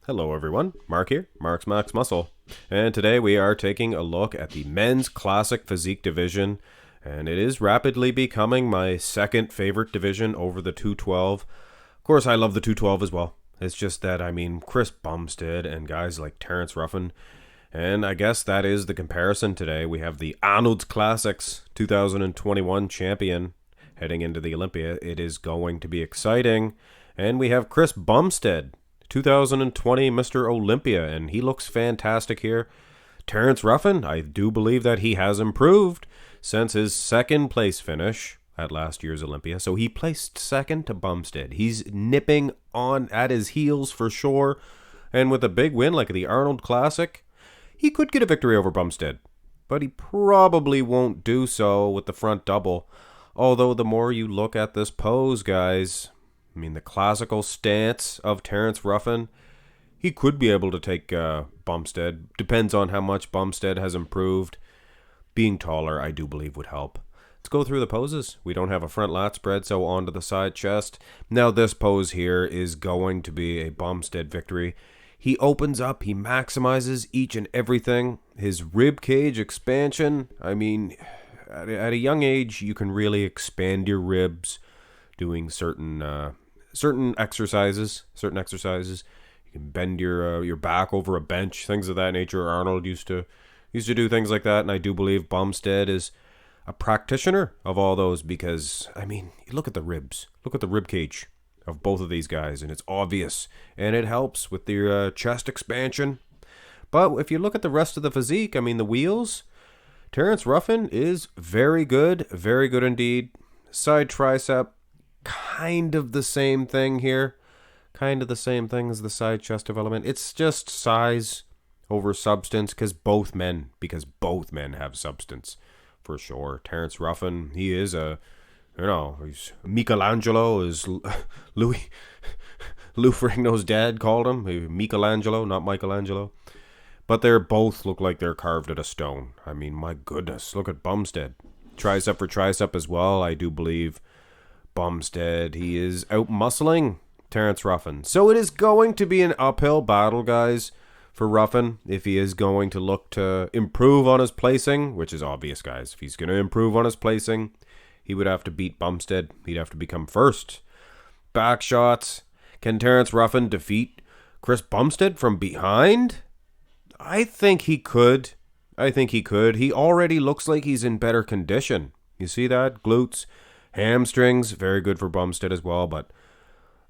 Hello, everyone. Mark here, Mark's Max Muscle. And today we are taking a look at the men's classic physique division. And it is rapidly becoming my second favorite division over the 212. Of course, I love the 212 as well. It's just that, Chris Bumstead and guys like Terrence Ruffin. And I guess that is the comparison today. We have the Arnold's Classics 2021 champion heading into the Olympia. It is going to be exciting. And we have Chris Bumstead, 2020 Mr. Olympia, and he looks fantastic here. Terrence Ruffin, I do believe that he has improved since his second place finish at last year's Olympia. So he placed second to Bumstead. He's nipping on at his heels for sure. And with a big win like the Arnold Classic, he could get a victory over Bumstead. But he probably won't do so with the front double. Although the more you look at this pose, guys, the classical stance of Terrence Ruffin, he could be able to take Bumstead. Depends on how much Bumstead has improved. Being taller, I do believe, would help. Let's go through the poses. We don't have a front lat spread, so onto the side chest. Now this pose here is going to be a Bumstead victory. He opens up, he maximizes each and everything. His rib cage expansion, at a young age, you can really expand your ribs doing certain exercises. You can bend your back over a bench, things of that nature. Arnold used to do things like that, and I do believe Bumstead is a practitioner of all those because, look at the ribs. Look at the rib cage of both of these guys, and it's obvious, and it helps with their chest expansion. But if you look at the rest of the physique, the wheels, Terrence Ruffin is very good indeed. Side tricep, kind of the same thing here. Kind of the same thing as the side chest development. It's just size over substance because both men have substance for sure. Terrence Ruffin, he is he's Michelangelo, as Lou Ferrigno's dad called him. Michelangelo, not Michelangelo. But they both look like they're carved out of stone. My goodness, look at Bumstead. Tricep for tricep as well, I do believe. Bumstead, he is out-muscling Terrence Ruffin. So it is going to be an uphill battle, guys, for Ruffin if he is going to look to improve on his placing, which is obvious, guys. If he's going to improve on his placing, he would have to beat Bumstead. He'd have to become first. Back shots. Can Terrence Ruffin defeat Chris Bumstead from behind? I think he could. He already looks like he's in better condition. You see that? Glutes, hamstrings, very good for Bumstead as well, but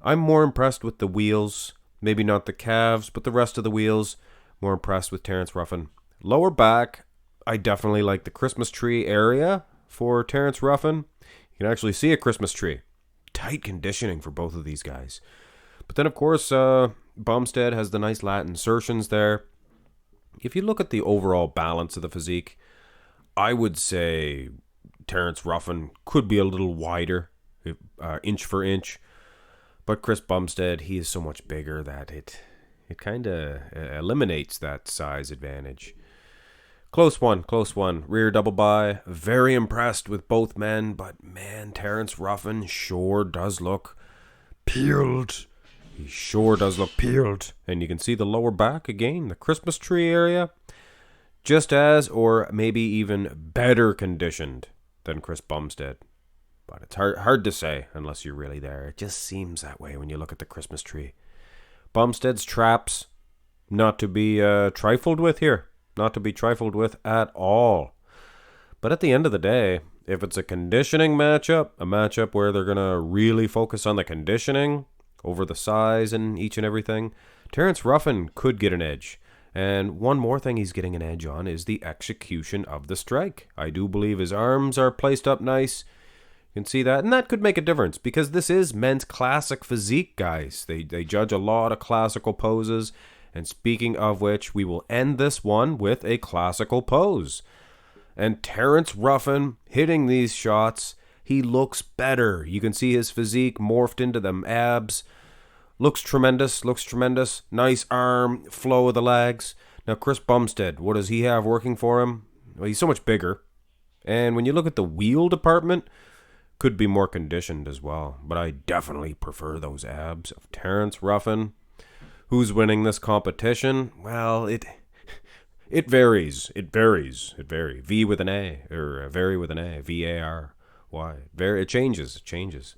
I'm more impressed with the wheels. Maybe not the calves, but the rest of the wheels. More impressed with Terrence Ruffin. Lower back, I definitely like the Christmas tree area for Terrence Ruffin. You can actually see a Christmas tree. Tight conditioning for both of these guys. But then, of course, Bumstead has the nice lat insertions there. If you look at the overall balance of the physique, I would say Terrence Ruffin could be a little wider, inch for inch. But Chris Bumstead, he is so much bigger that it kind of eliminates that size advantage. Close one. Rear double by. Very impressed with both men, but man, Terrence Ruffin sure does look peeled. He sure does look peeled. And you can see the lower back again, the Christmas tree area, just as or maybe even better conditioned than Chris Bumstead. But it's hard to say unless you're really there. It just seems that way when you look at the Christmas tree. Bumstead's traps, not to be trifled with here. Not to be trifled with at all. But at the end of the day, if it's a conditioning matchup, a matchup where they're going to really focus on the conditioning over the size and each and everything, Terrence Ruffin could get an edge. And one more thing he's getting an edge on is the execution of the strike. I do believe his arms are placed up nice. You can see that, and that could make a difference because this is men's classic physique, guys. They judge a lot of classical poses, and speaking of which, we will end this one with a classical pose. And Terrence Ruffin hitting these shots, he looks better. You can see his physique morphed into them abs. Looks tremendous. Nice arm, flow of the legs. Now, Chris Bumstead, what does he have working for him? Well, he's so much bigger. And when you look at the wheel department, could be more conditioned as well. But I definitely prefer those abs of Terrence Ruffin, Who's winning this competition? Well, it varies. It varies. V with an A, or vary with an A. V-A-R-Y. It changes. It changes.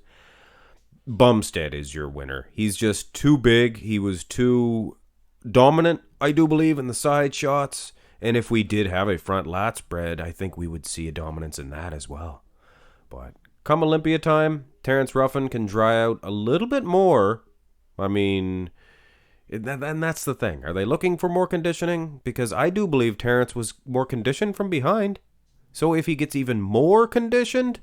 Bumstead is your winner. He's just too big. He was too dominant, I do believe, in the side shots. And if we did have a front lat spread, I think we would see a dominance in that as well. But come Olympia time, Terrence Ruffin can dry out a little bit more. I mean, and that's the thing. Are they looking for more conditioning? Because I do believe Terrence was more conditioned from behind. So if he gets even more conditioned,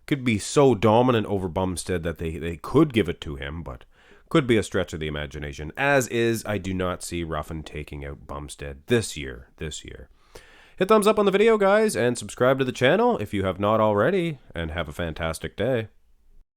could be so dominant over Bumstead that they could give it to him, but could be a stretch of the imagination. As is, I do not see Ruffin taking out Bumstead this year. Hit thumbs up on the video, guys, and subscribe to the channel if you have not already, and have a fantastic day.